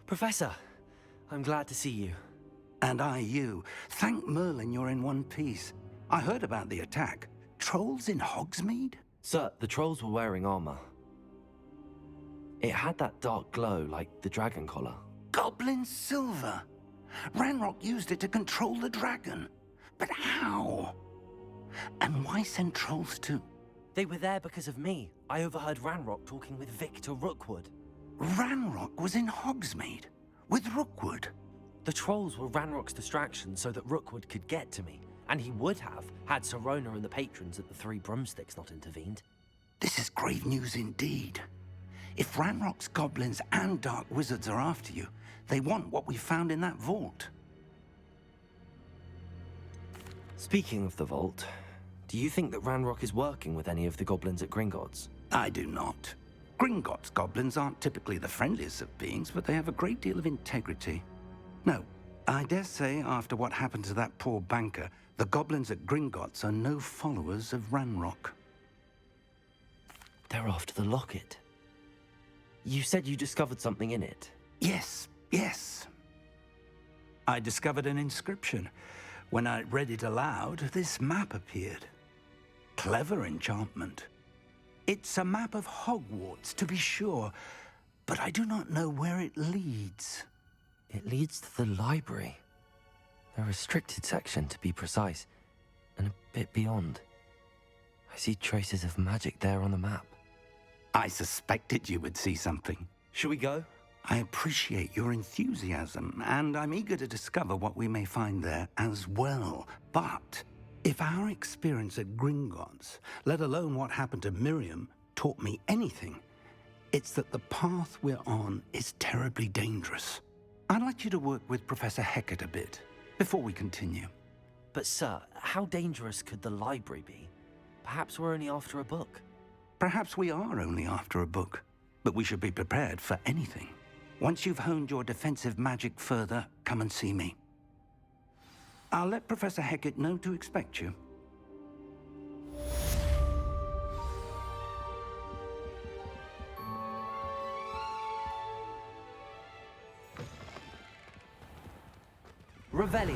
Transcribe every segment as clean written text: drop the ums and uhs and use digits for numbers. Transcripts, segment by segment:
Professor, I'm glad to see you. And I you. Thank Merlin you're in one piece. I heard about the attack. Trolls in Hogsmeade? Sir, the trolls were wearing armor. It had that dark glow like the dragon collar. Goblin silver! Ranrock used it to control the dragon. But how? And why send trolls to... They were there because of me. I overheard Ranrock talking with Victor Rookwood. Ranrock was in Hogsmeade? With Rookwood? The trolls were Ranrock's distraction so that Rookwood could get to me. And he would have, had Sirona and the patrons at the Three Broomsticks not intervened. This is grave news indeed. If Ranrock's goblins and dark wizards are after you, they want what we found in that vault. Speaking of the vault, do you think that Ranrock is working with any of the goblins at Gringotts? I do not. Gringotts goblins aren't typically the friendliest of beings, but they have a great deal of integrity. No, I dare say after what happened to that poor banker, the goblins at Gringotts are no followers of Ranrock. They're after the locket. You said you discovered something in it. Yes. I discovered an inscription. When I read it aloud, this map appeared. Clever enchantment. It's a map of Hogwarts, to be sure, but I do not know where it leads. It leads to the library. The restricted section, to be precise, and a bit beyond. I see traces of magic there on the map. I suspected you would see something. Shall we go? I appreciate your enthusiasm, and I'm eager to discover what we may find there as well. But if our experience at Gringotts, let alone what happened to Miriam, taught me anything, it's that the path we're on is terribly dangerous. I'd like you to work with Professor Hecat a bit before we continue. But sir, how dangerous could the library be? Perhaps we're only after a book. Perhaps we are only after a book, but we should be prepared for anything. Once you've honed your defensive magic further, come and see me. I'll let Professor Hecat know to expect you. Revelio.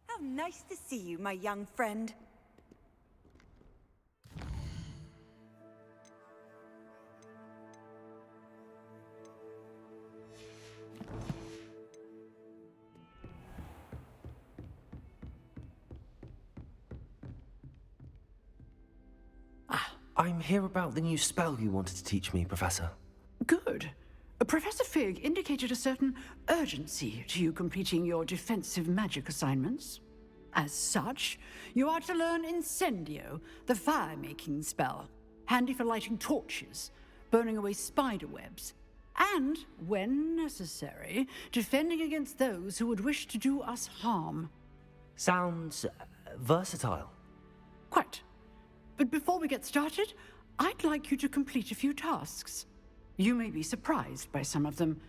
How nice to see you, my young friend. I'm here about the new spell you wanted to teach me, Professor. Good. Professor Fig indicated a certain urgency to you completing your defensive magic assignments. As such, you are to learn Incendio, the fire-making spell, handy for lighting torches, burning away spider webs, and, when necessary, defending against those who would wish to do us harm. Sounds versatile. Quite. But before we get started, I'd like you to complete a few tasks. You may be surprised by some of them.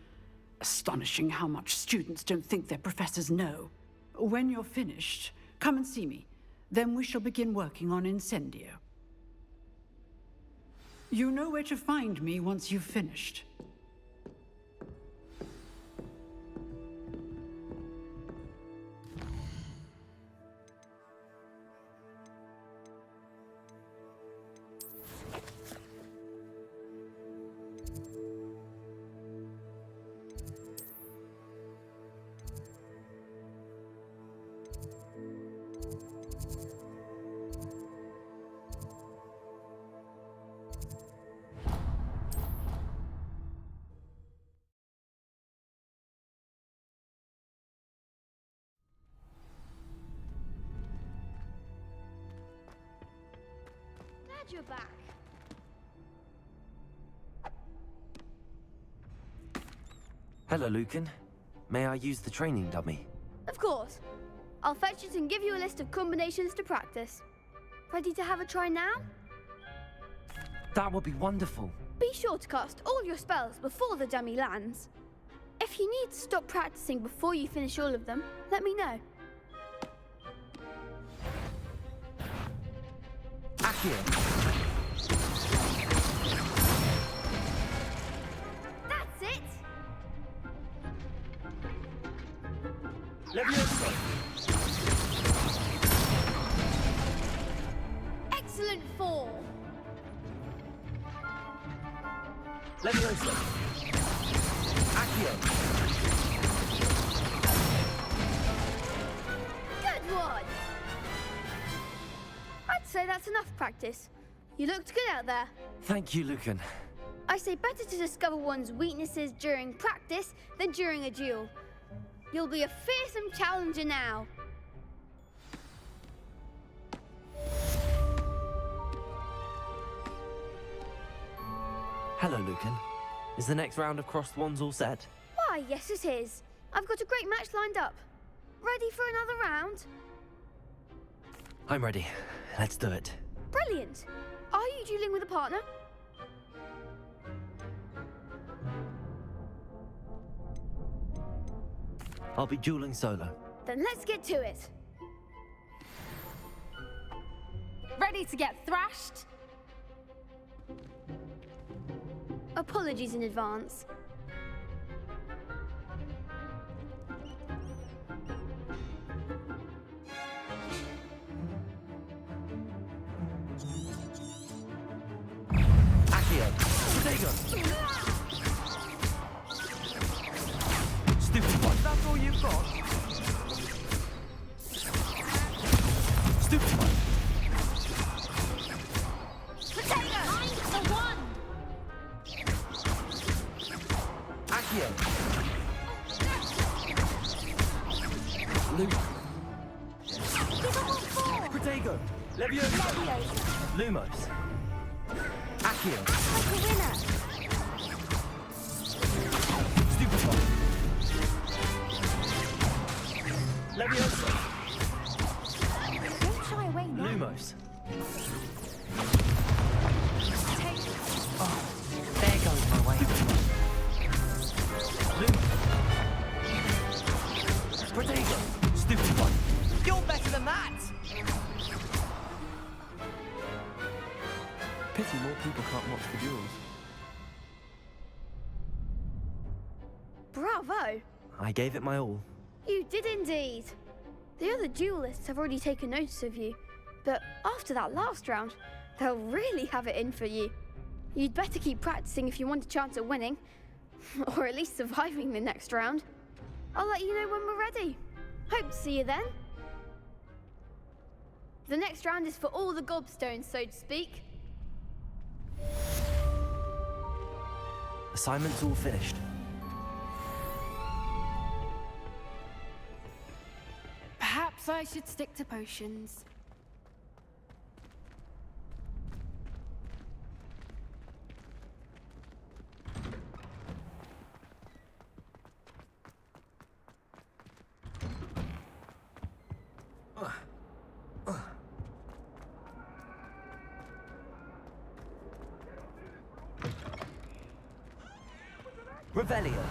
Astonishing how much students don't think their professors know. When you're finished, come and see me. Then we shall begin working on Incendio. You know where to find me once you've finished. Glad you're back. Hello, Lucan. May I use the training dummy? Of course. I'll fetch it and give you a list of combinations to practice. Ready to have a try now? That would be wonderful. Be sure to cast all your spells before the dummy lands. If you need to stop practicing before you finish all of them, let me know. Accio. That's it! Levioso. Excellent form! Levioso. Accio. Good one! I'd say that's enough practice. You looked good out there. Thank you, Lucan. I say better to discover one's weaknesses during practice than during a duel. You'll be a fearsome challenger now. Hello, Lucan. Is the next round of crossed wands all set? Why, yes it is. I've got a great match lined up. Ready for another round? I'm ready. Let's do it. Brilliant. Are you dueling with a partner? I'll be dueling solo. Then let's get to it. Ready to get thrashed? Apologies in advance. Accio. Protego. Stupid one. That's all you've got? Stupid one. Potato! I'm the one! Accio. Luke. Give him all four! Protego. Levioso. Lumos. Accio. Like a winner! Stupid one. Levioso. Don't shy away now. Lumos. Potato! There goes my way. Lumos. Protego. Stupid one. You're better than that. Pity more people can't watch the duels. Bravo! I gave it my all. You did indeed. The other duelists have already taken notice of you, but after that last round, they'll really have it in for you. You'd better keep practicing if you want a chance at winning, or at least surviving the next round. I'll let you know when we're ready. Hope to see you then. The next round is for all the gobstones, so to speak. Assignment's all finished. Perhaps I should stick to potions. Revelio.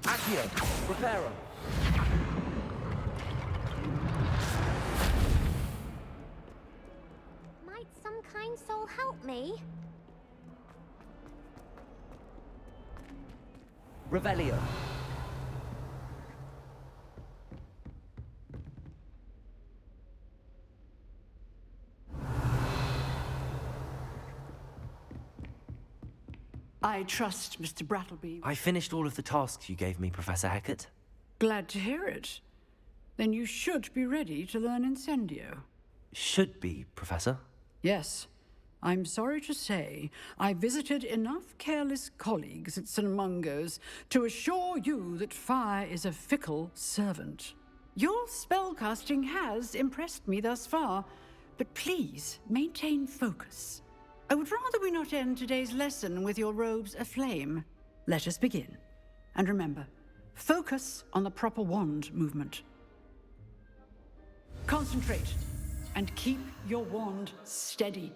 Accio. Reparo. Might some kind soul help me? Revelio. I trust Mr. Brattleby. I finished all of the tasks you gave me, Professor Hecat. Glad to hear it. Then you should be ready to learn Incendio. Should be, Professor. Yes. I'm sorry to say, I visited enough careless colleagues at St. Mungo's to assure you that fire is a fickle servant. Your spellcasting has impressed me thus far, but please maintain focus. I would rather we not end today's lesson with your robes aflame. Let us begin. And remember, focus on the proper wand movement. Concentrate, and keep your wand steady.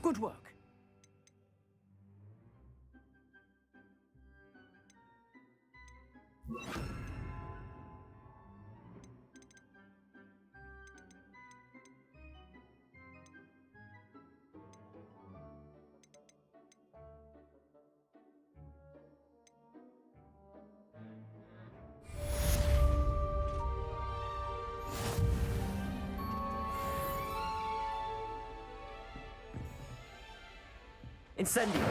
Good work. Incendio!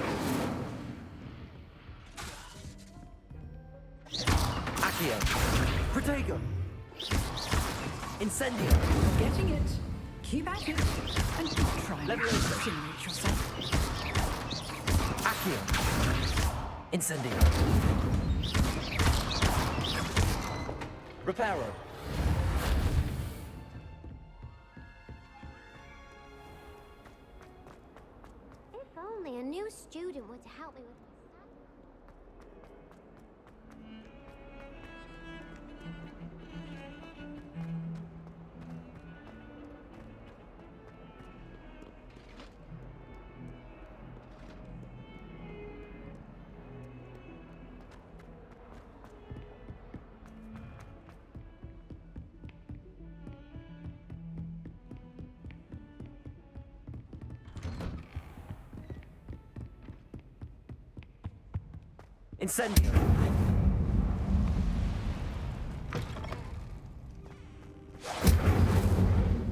Accio! Protego! Incendio! Getting it. Keep at it. And don't try to Leviosa. simulate yourself. Accio! Incendio! Reparo! If only a new student were to help me with my Incendio!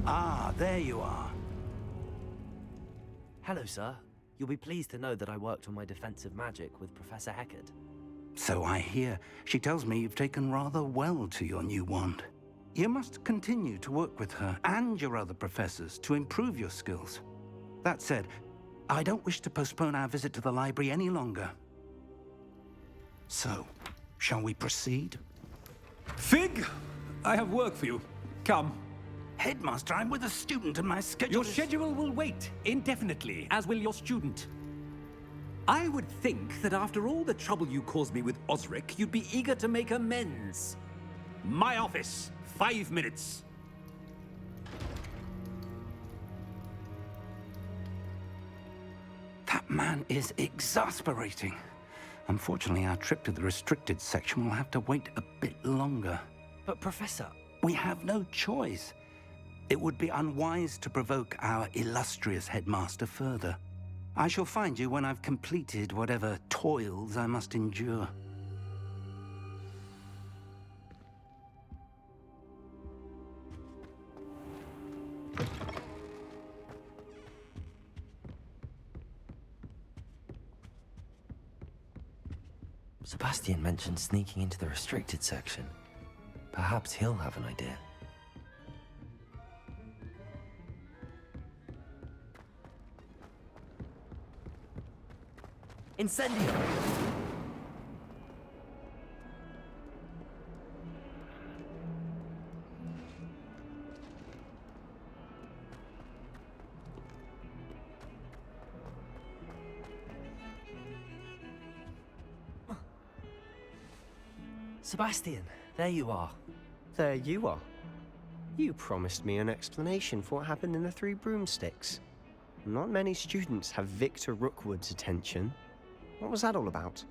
Ah, there you are. Hello, sir. You'll be pleased to know that I worked on my defensive magic with Professor Hecat. So I hear. She tells me you've taken rather well to your new wand. You must continue to work with her and your other professors to improve your skills. That said, I don't wish to postpone our visit to the library any longer. So, shall we proceed? Fig, I have work for you. Come. Headmaster, I'm with a student and my schedule Your is- schedule will wait indefinitely, as will your student. I would think that after all the trouble you caused me with Osric, you'd be eager to make amends. My office, 5 minutes. That man is exasperating. Unfortunately, our trip to the restricted section will have to wait a bit longer. But, Professor... We have no choice. It would be unwise to provoke our illustrious headmaster further. I shall find you when I've completed whatever toils I must endure. Sebastian mentioned sneaking into the restricted section. Perhaps he'll have an idea. Incendio! Sebastian, there you are. There you are. You promised me an explanation for what happened in the Three Broomsticks. Not many students have Victor Rookwood's attention. What was that all about?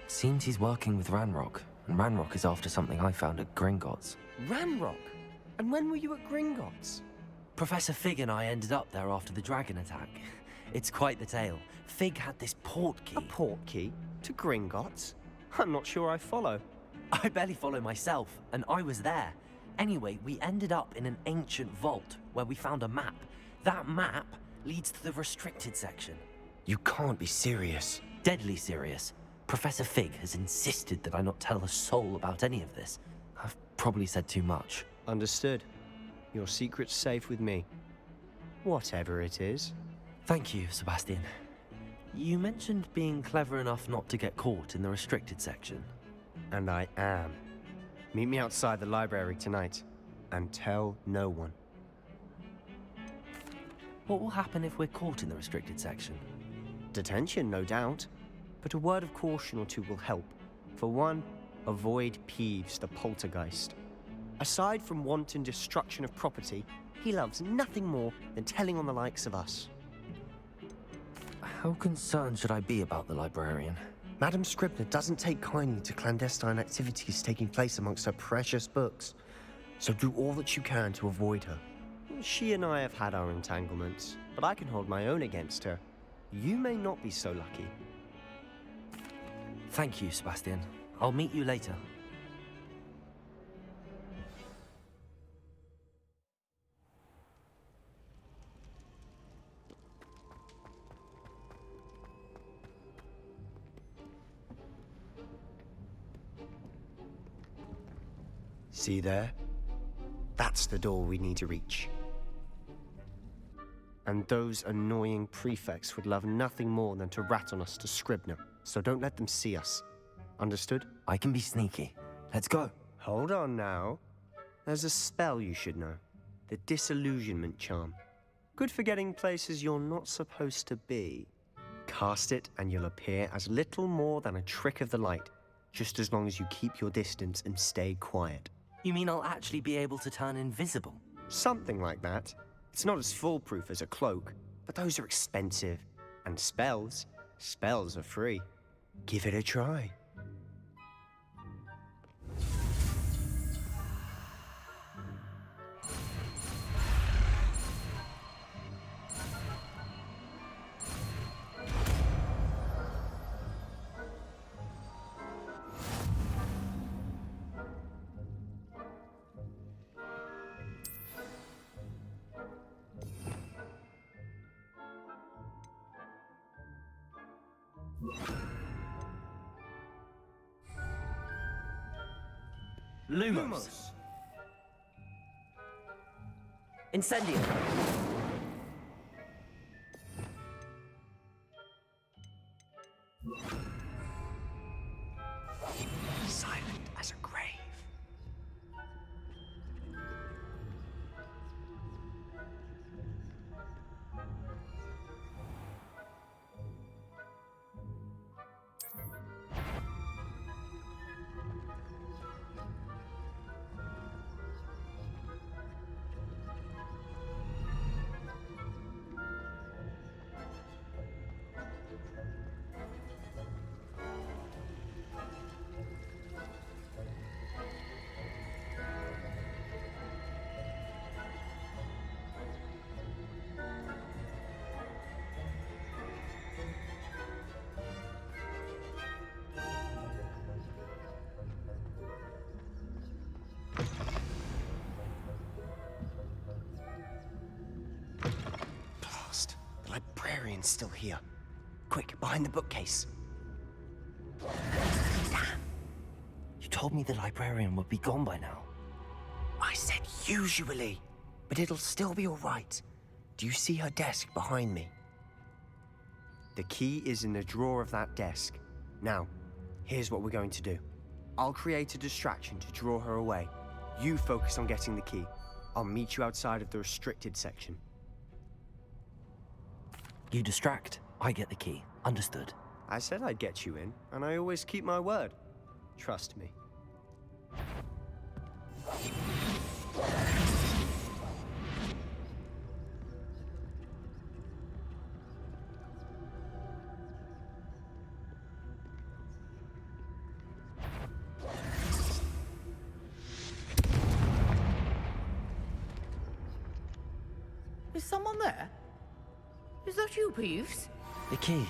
Seems he's working with Ranrock, and Ranrock is after something I found at Gringotts. Ranrock? And when were you at Gringotts? Professor Fig and I ended up there after the dragon attack. It's quite the tale. Fig had this port key. A port key? To Gringotts? I'm not sure I follow. I barely follow myself, and I was there. Anyway, we ended up in an ancient vault where we found a map. That map leads to the restricted section. You can't be serious. Deadly serious. Professor Fig has insisted that I not tell a soul about any of this. I've probably said too much. Understood. Your secret's safe with me. Whatever it is. Thank you, Sebastian. You mentioned being clever enough not to get caught in the restricted section. And I am. Meet me outside the library tonight, and tell no one. What will happen if we're caught in the restricted section? Detention, no doubt. But a word of caution or two will help. For one, avoid Peeves, the poltergeist. Aside from wanton destruction of property, he loves nothing more than telling on the likes of us. How concerned should I be about the librarian? Madame Scribner doesn't take kindly to clandestine activities taking place amongst her precious books, so do all that you can to avoid her. She and I have had our entanglements, but I can hold my own against her. You may not be so lucky. Thank you, Sebastian. I'll meet you later. See there? That's the door we need to reach. And those annoying prefects would love nothing more than to rat on us to Scribner, so don't let them see us. Understood? I can be sneaky. Let's go. Hold on now. There's a spell you should know. The Disillusionment Charm. Good for getting places you're not supposed to be. Cast it and you'll appear as little more than a trick of the light, just as long as you keep your distance and stay quiet. You mean I'll actually be able to turn invisible? Something like that. It's not as foolproof as a cloak, but those are expensive. And spells are free. Give it a try. Lumos. Incendio. Silent as a grave. The librarian's still here. Quick, behind the bookcase. Damn. You told me the librarian would be gone by now. I said usually, but it'll still be all right. Do you see her desk behind me? The key is in the drawer of that desk. Now, here's what we're going to do. I'll create a distraction to draw her away. You focus on getting the key. I'll meet you outside of the restricted section. You distract, I get the key. Understood. I said I'd get you in, and I always keep my word. Trust me. someone there? Is that you, Peeves? The key.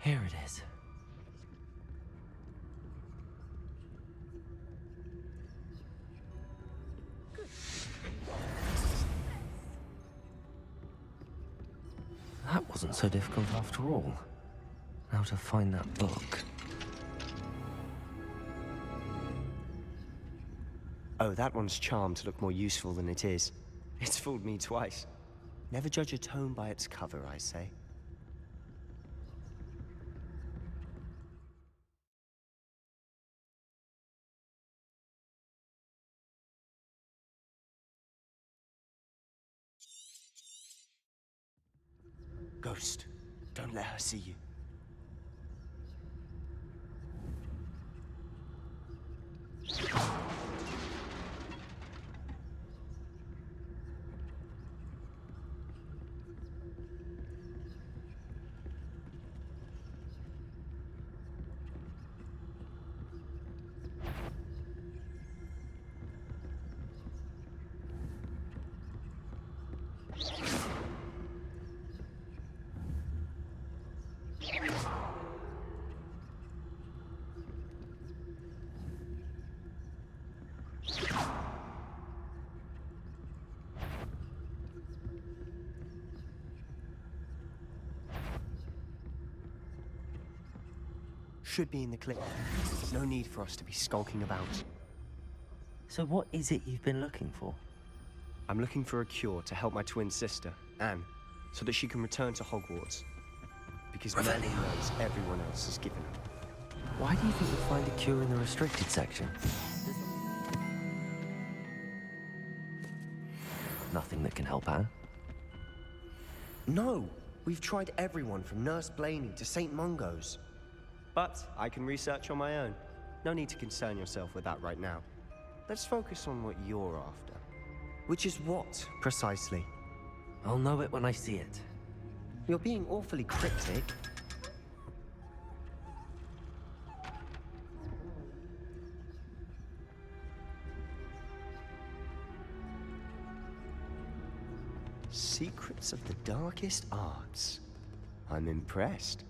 Here it is. That wasn't so difficult after all. Now to find that book. Oh, that one's charmed to look more useful than it is. It's fooled me twice. Never judge a tome by its cover, I say. Ghost, don't let her see you. Should be in the clip. No need for us to be skulking about. So what is it you've been looking for? I'm looking for a cure to help my twin sister, Anne, so that she can return to Hogwarts. Because Melanie knows everyone else is given up. Why do you think you'll find a cure in the restricted section? Nothing that can help Anne? No! We've tried everyone from Nurse Blaney to St. Mungo's. But I can research on my own. No need to concern yourself with that right now. Let's focus on what you're after. Which is what, precisely? I'll know it when I see it. You're being awfully cryptic. Secrets of the darkest arts. I'm impressed.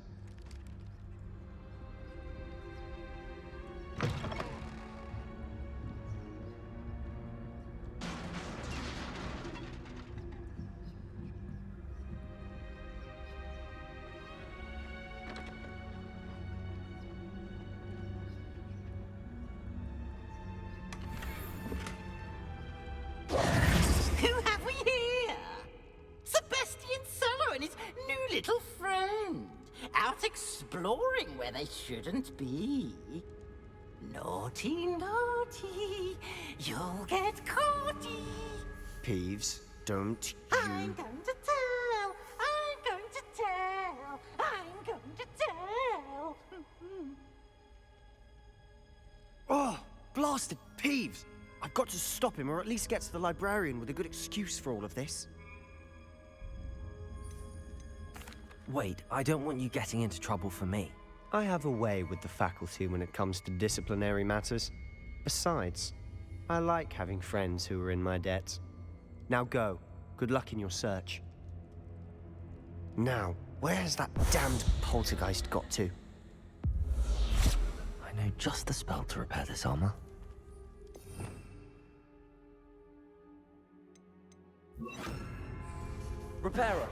Exploring where they shouldn't be. Naughty, naughty, you'll get caughty. Peeves, don't you... I'm going to tell, I'm going to tell, I'm going to tell. Oh, blasted Peeves! I've got to stop him, or at least get to the librarian with a good excuse for all of this. Wait, I don't want you getting into trouble for me. I have a way with the faculty when it comes to disciplinary matters. Besides, I like having friends who are in my debt. Now go. Good luck in your search. Now, where's that damned poltergeist got to? I know just the spell to repair this armor. Repairer!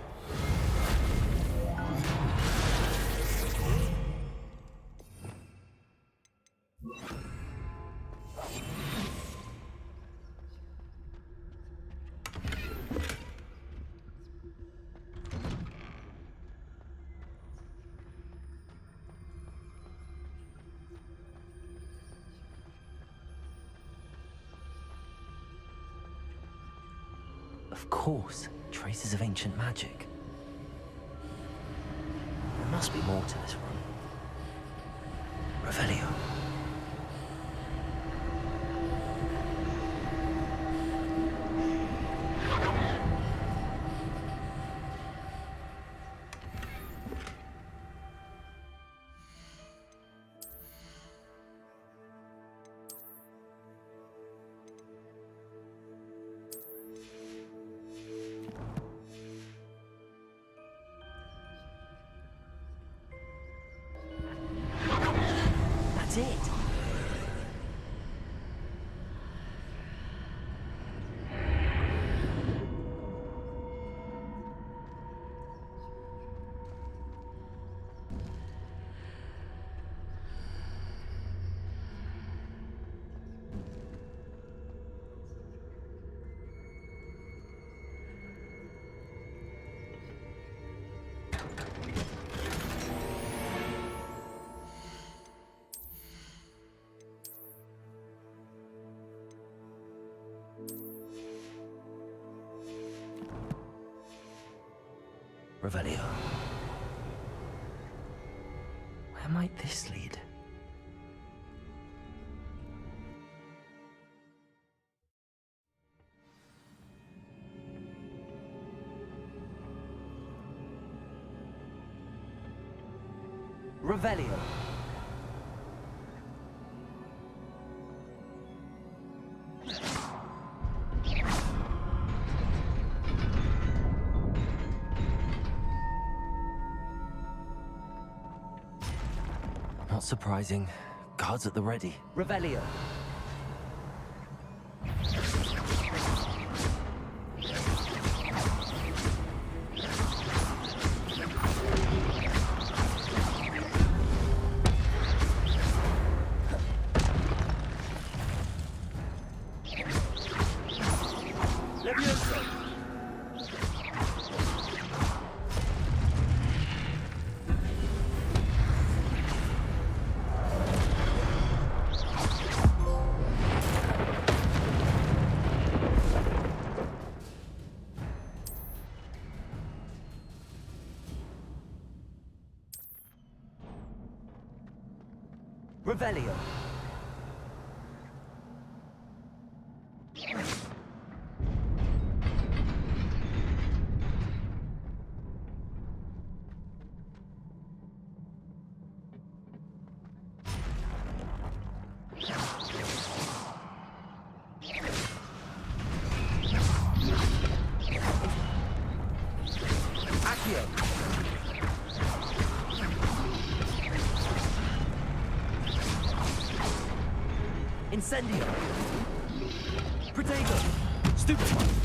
Of course, traces of ancient magic. There must be more to this room. Revelio. Revelio. Where might this lead? Revelio. Not surprising. Guards at the ready. Revelio. Revelio. Accio. Incendio. Protego. Stupefy.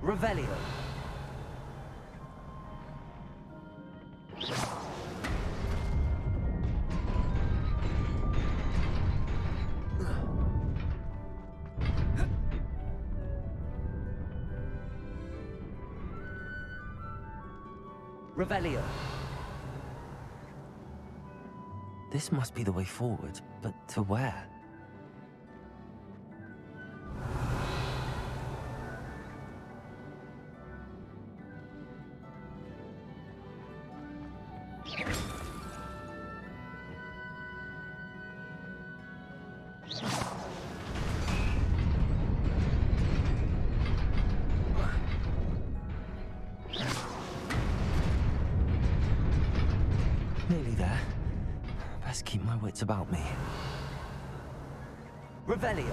Revelio. Revelio. This must be the way forward, but to where? Nearly there. Best keep my wits about me. Revelio.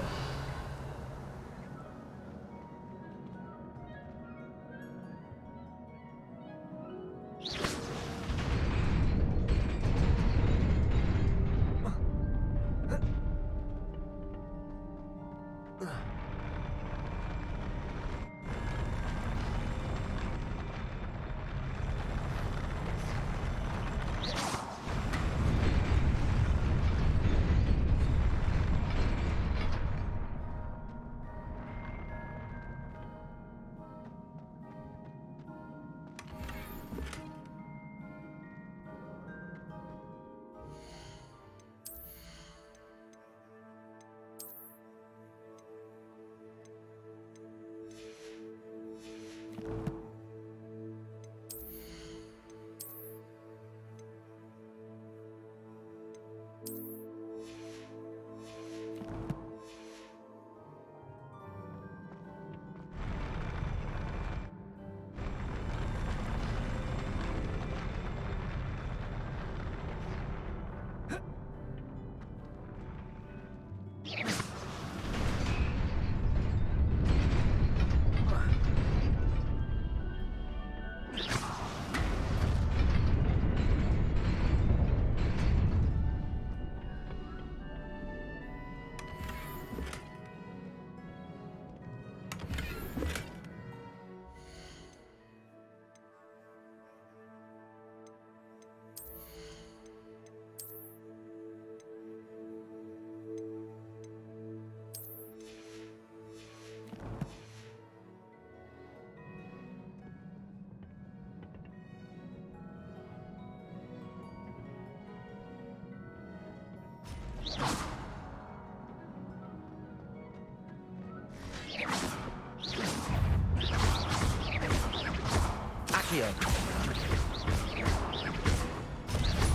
Accio.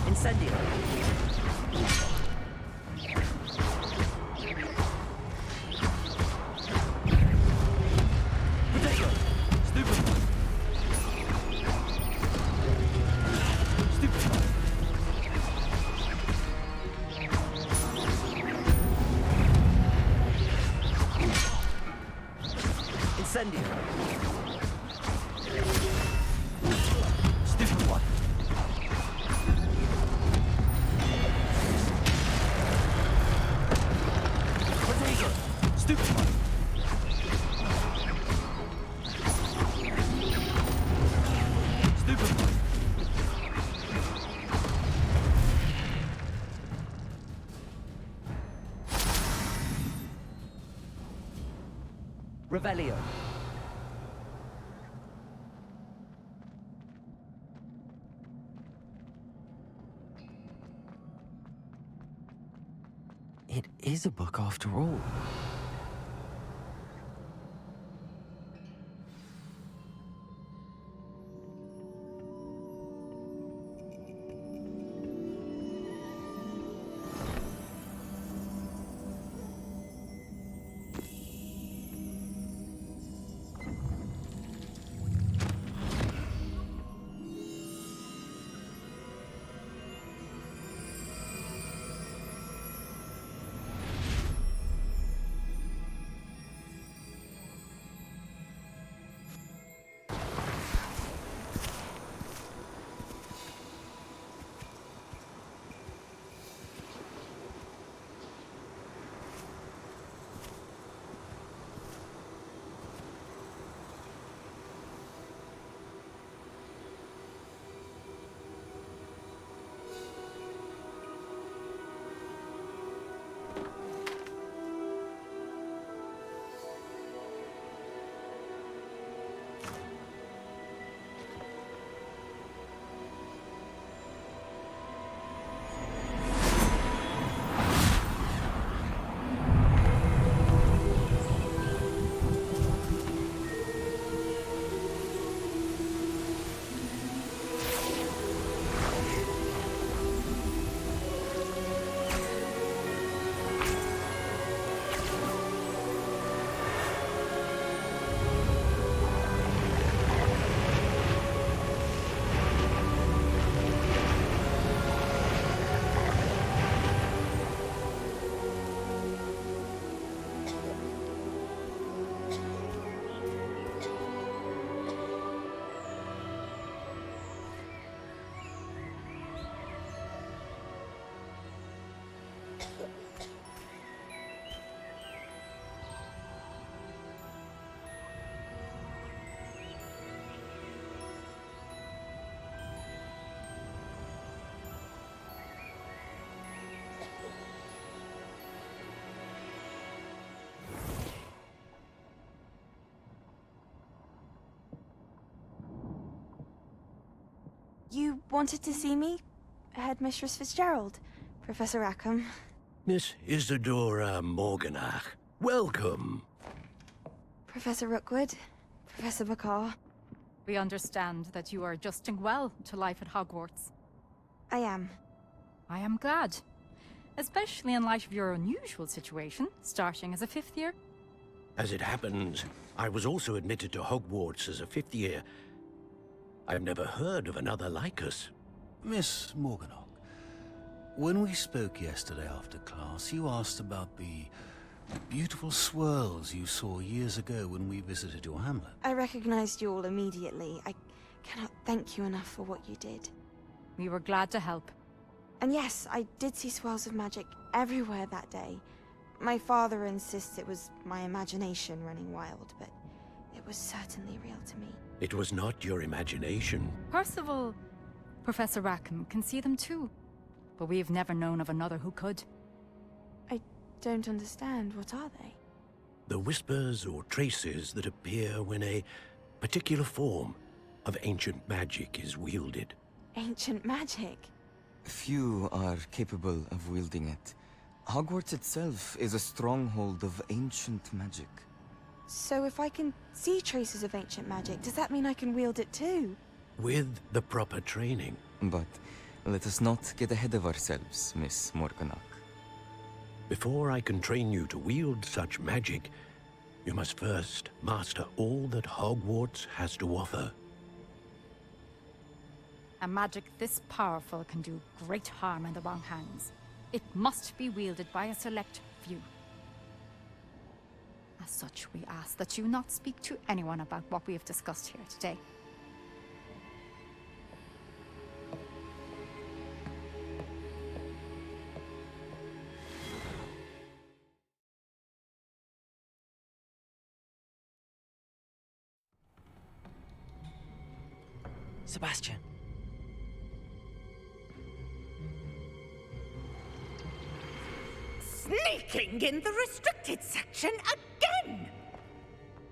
Incendio. Potato. Stupefy. Stupefy. Incendio. Stupefy. Potato. Stupefy. Stupefy. Revelio. It is a book after all. You wanted to see me? Headmistress Fitzgerald? Professor Rackham? Miss Isadora Morganach, welcome. Professor Rookwood? Professor McCaw? We understand that you are adjusting well to life at Hogwarts. I am. I am glad. Especially in light of your unusual situation, starting as a 5th year. As it happens, I was also admitted to Hogwarts as a 5th year. I've never heard of another like us. Miss Morganach, when we spoke yesterday after class, you asked about the beautiful swirls you saw years ago when we visited your hamlet. I recognized you all immediately. I cannot thank you enough for what you did. We were glad to help. And yes, I did see swirls of magic everywhere that day. My father insists it was my imagination running wild, but it was certainly real to me. It was not your imagination. Percival, Professor Rackham can see them too. But we've never known of another who could. I don't understand. What are they? The whispers or traces that appear when a particular form of ancient magic is wielded. Ancient magic? Few are capable of wielding it. Hogwarts itself is a stronghold of ancient magic. So if I can see traces of ancient magic, does that mean I can wield it too? With the proper training. But let us not get ahead of ourselves, Miss Morganach. Before I can train you to wield such magic, you must first master all that Hogwarts has to offer. A magic this powerful can do great harm in the wrong hands. It must be wielded by a select few. As such, we ask that you not speak to anyone about what we have discussed here today. Sebastian. Sneaking in the restricted section again!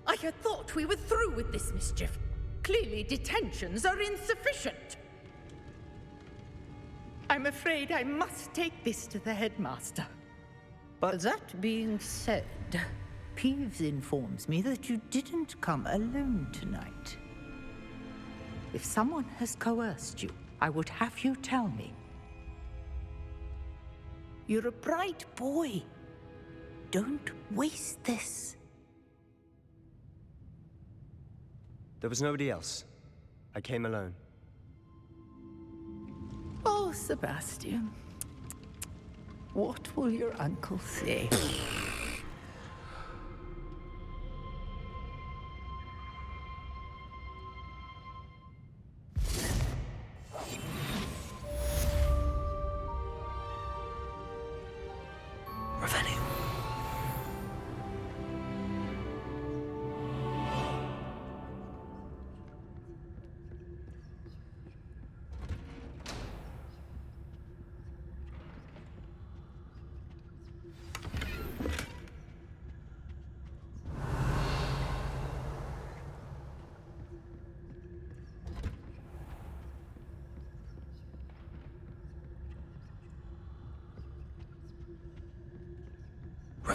I had thought we were through with this mischief. Clearly detentions are insufficient. I'm afraid I must take this to the headmaster. But that being said, Peeves informs me that you didn't come alone tonight. If someone has coerced you, I would have you tell me. You're a bright boy. Don't waste this. There was nobody else. I came alone. Oh, Sebastian. What will your uncle say?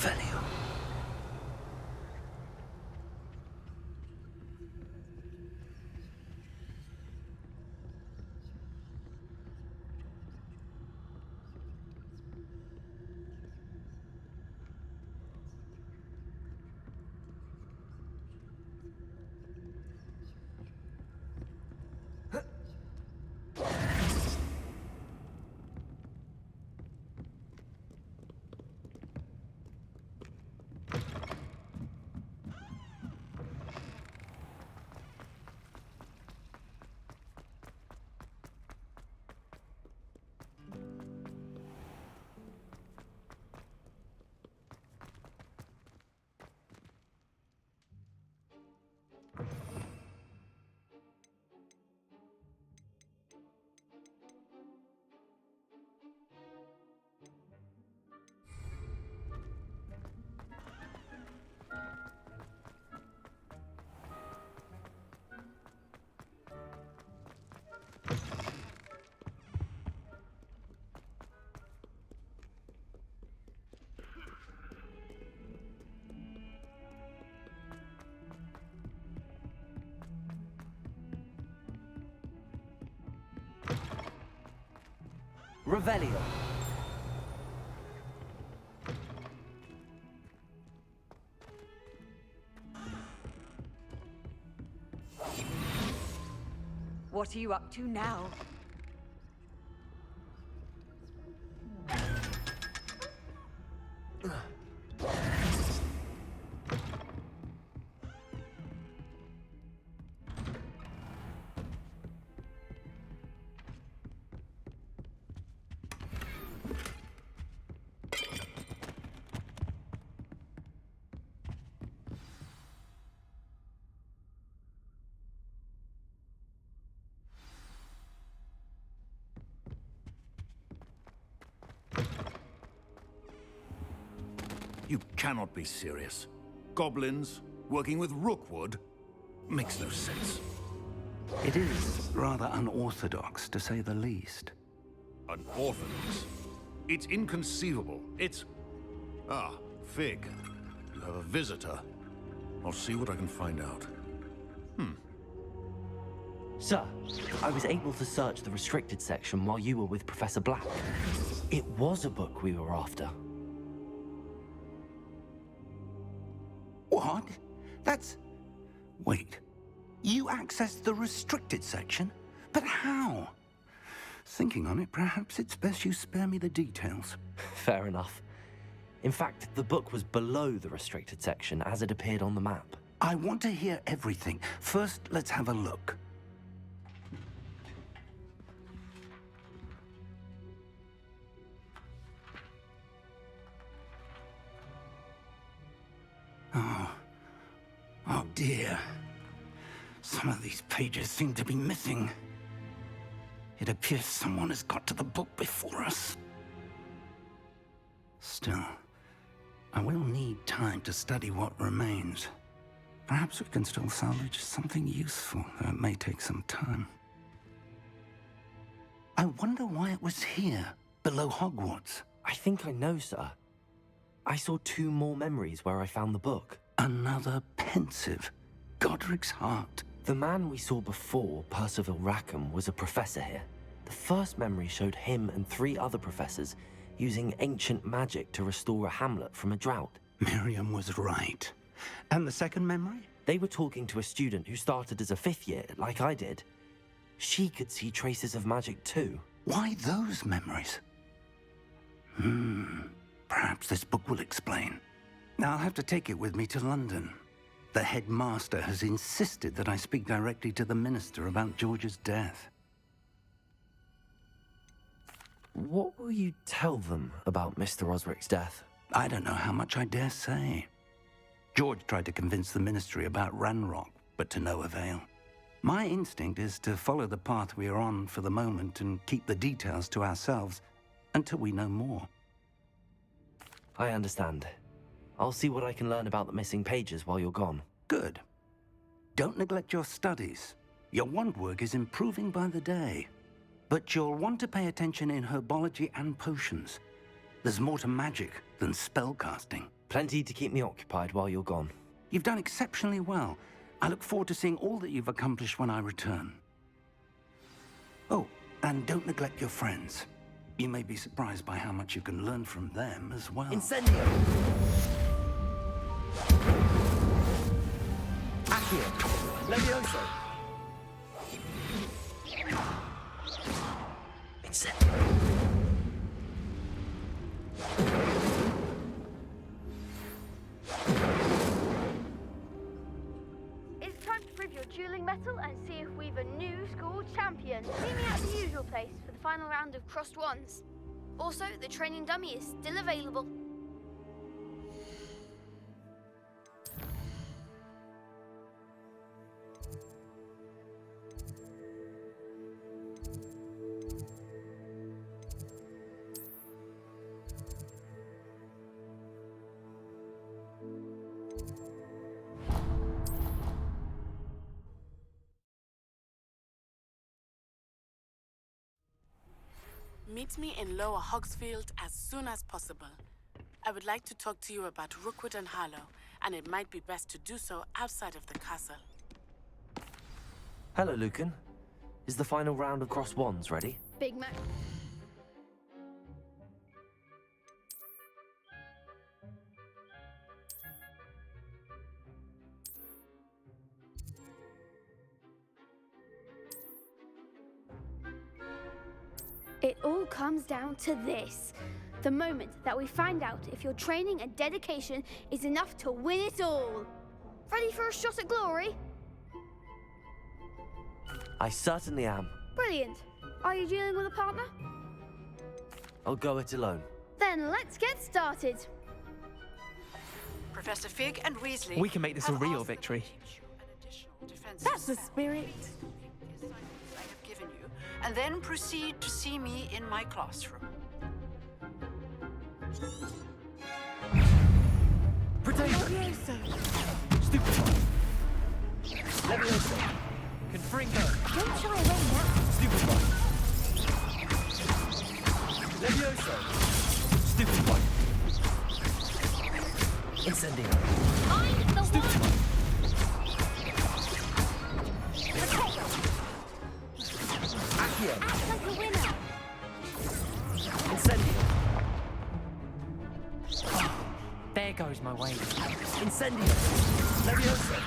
Revelio. Revelio. What are you up to now? You cannot be serious. Goblins working with Rookwood makes no sense. It is rather unorthodox, to say the least. Unorthodox? It's inconceivable. It's... Ah, Fig. You have a visitor. I'll see what I can find out. Sir, I was able to search the restricted section while you were with Professor Black. It was a book we were after. What? That's... Wait. You accessed the restricted section? But how? Thinking on it, perhaps it's best you spare me the details. Fair enough. In fact, the book was below the restricted section as it appeared on the map. I want to hear everything. First, let's have a look. Oh dear. Some of these pages seem to be missing. It appears someone has got to the book before us. Still, I will need time to study what remains. Perhaps we can still salvage something useful, though it may take some time. I wonder why it was here, below Hogwarts. I think I know, sir. I saw 2 more memories where I found the book. Another pensive. Godric's heart. The man we saw before, Percival Rackham, was a professor here. The first memory showed him and 3 other professors using ancient magic to restore a hamlet from a drought. Miriam was right. And the second memory? They were talking to a student who started as a 5th year, like I did. She could see traces of magic too. Why those memories? Perhaps this book will explain. I'll have to take it with me to London. The headmaster has insisted that I speak directly to the minister about George's death. What will you tell them about Mr. Osric's death? I don't know how much I dare say. George tried to convince the ministry about Ranrock, but to no avail. My instinct is to follow the path we are on for the moment and keep the details to ourselves until we know more. I understand. I'll see what I can learn about the missing pages while you're gone. Good. Don't neglect your studies. Your wand work is improving by the day. But you'll want to pay attention in herbology and potions. There's more to magic than spellcasting. Plenty to keep me occupied while you're gone. You've done exceptionally well. I look forward to seeing all that you've accomplished when I return. Oh, and don't neglect your friends. You may be surprised by how much you can learn from them as well. Incendio! Accio! Levioso! Incendio! It's time to prove your dueling mettle and see if we've a new school champion. Meet me at the usual place for the final round of crossed wands. Also, the training dummy is still available. Meet me in Lower Hogsfield as soon as possible. I would like to talk to you about Rookwood and Harlow, and it might be best to do so outside of the castle. Hello, Lucan. Is the final round of crossed wands ready? Big Mac. It all comes down to this. The moment that we find out if your training and dedication is enough to win it all. Ready for a shot at glory? I certainly am. Brilliant. Are you dealing with a partner? I'll go it alone. Then let's get started. Professor Fig and Weasley. We can make this a real victory. That's the spirit. I have given you, and then proceed to see me in my classroom. Potato! Stupefy! Levioso! Confringo! Don't shy away now. Stupefy! Levioso! Stupefy! Incendiary! I'm the Stupefy! one! Potato! There goes my wave. Incendio. Levioso.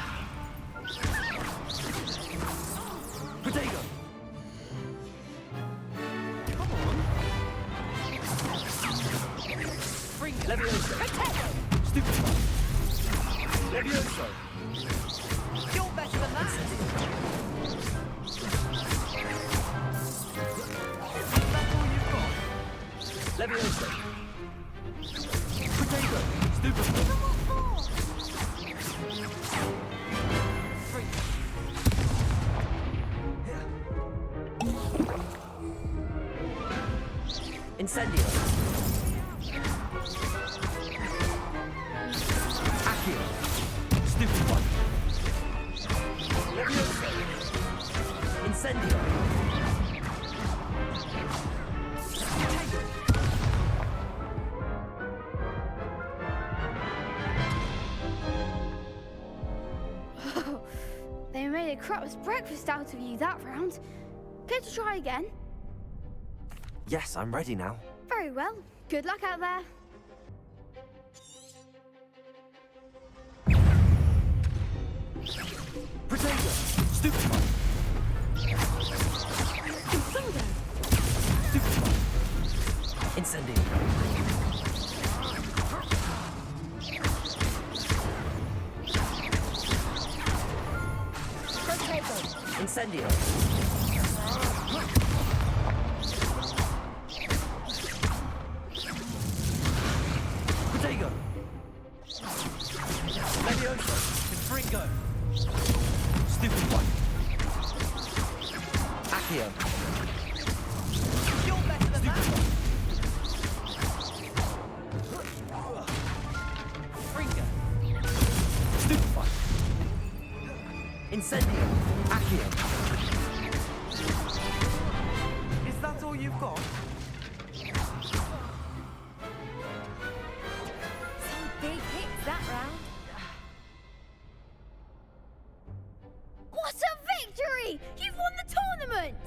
Protego. Come on. Bring it. Levioso. Protego. Stupid one. Levioso. You're better than that. That's all you've got. Levioso. Protego. Stupid one. Incendio. Accio. Stupid one. Levioso. Incendio. They made a crap's breakfast out of you that round. Care to try again? Yes, I'm ready now. Very well. Good luck out there. Protego. Stupid one. Incendio. Stupid one. Incendio. Protego. Incendio. Protego. Levioso. Confringo. Stupid one. Accio. You're better than that. Fringo. Stupid one. Incendio. Accio. Is that all you've got? Some big hits that round. What a victory! You've won the tournament!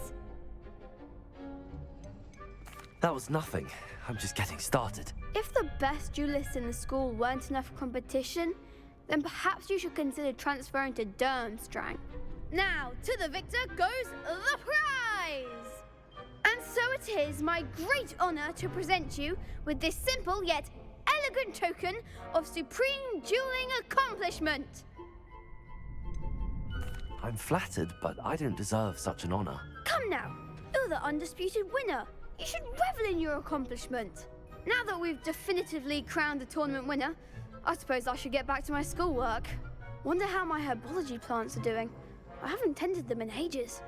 That was nothing. I'm just getting started. If the best duelists in the school weren't enough for competition, then perhaps you should consider transferring to Durmstrang. Now, to the victor goes the prize! And so it is my great honor to present you with this simple yet elegant token of supreme dueling accomplishment. I'm flattered, but I don't deserve such an honor. Come now, you're the undisputed winner. You should revel in your accomplishment. Now that we've definitively crowned the tournament winner, I suppose I should get back to my schoolwork. Wonder how my herbology plants are doing. I haven't tended them in ages.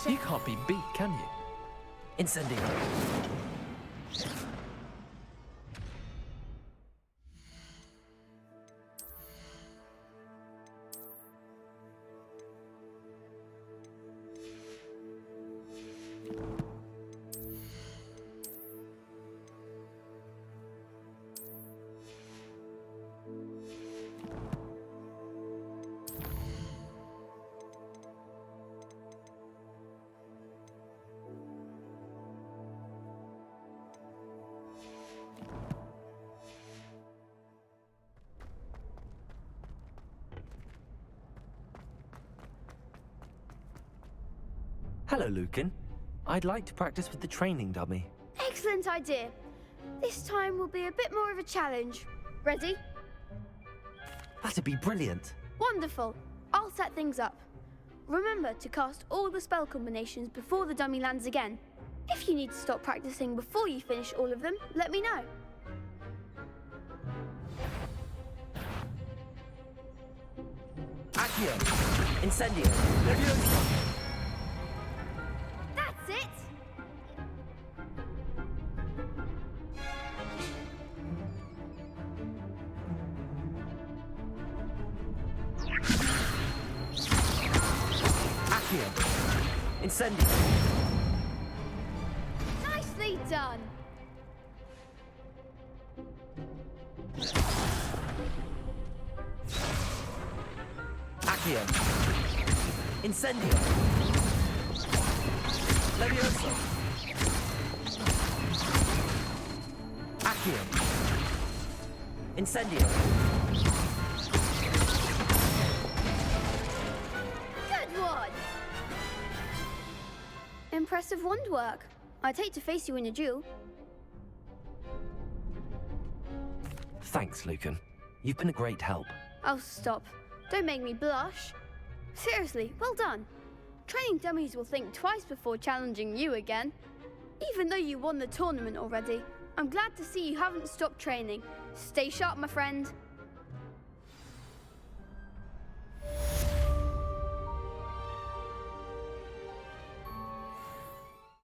You can't be beat, can you? Incendio. Hello, Lucan. I'd like to practice with the training dummy. Excellent idea. This time will be a bit more of a challenge. Ready? That'd be brilliant. Wonderful. I'll set things up. Remember to cast all the spell combinations before the dummy lands again. If you need to stop practicing before you finish all of them, let me know. Accio. Incendio. Levioso. That's it! Accio. Incendio. Nicely done! Accio. Incendio. Levioso. Accio. Incendio. Good one! Impressive wand work. I'd hate to face you in a duel. Thanks, Lucan. You've been a great help. Oh, stop. Don't make me blush. Seriously, well done. Training dummies will think twice before challenging you again. Even though you won the tournament already, I'm glad to see you haven't stopped training. Stay sharp, my friend.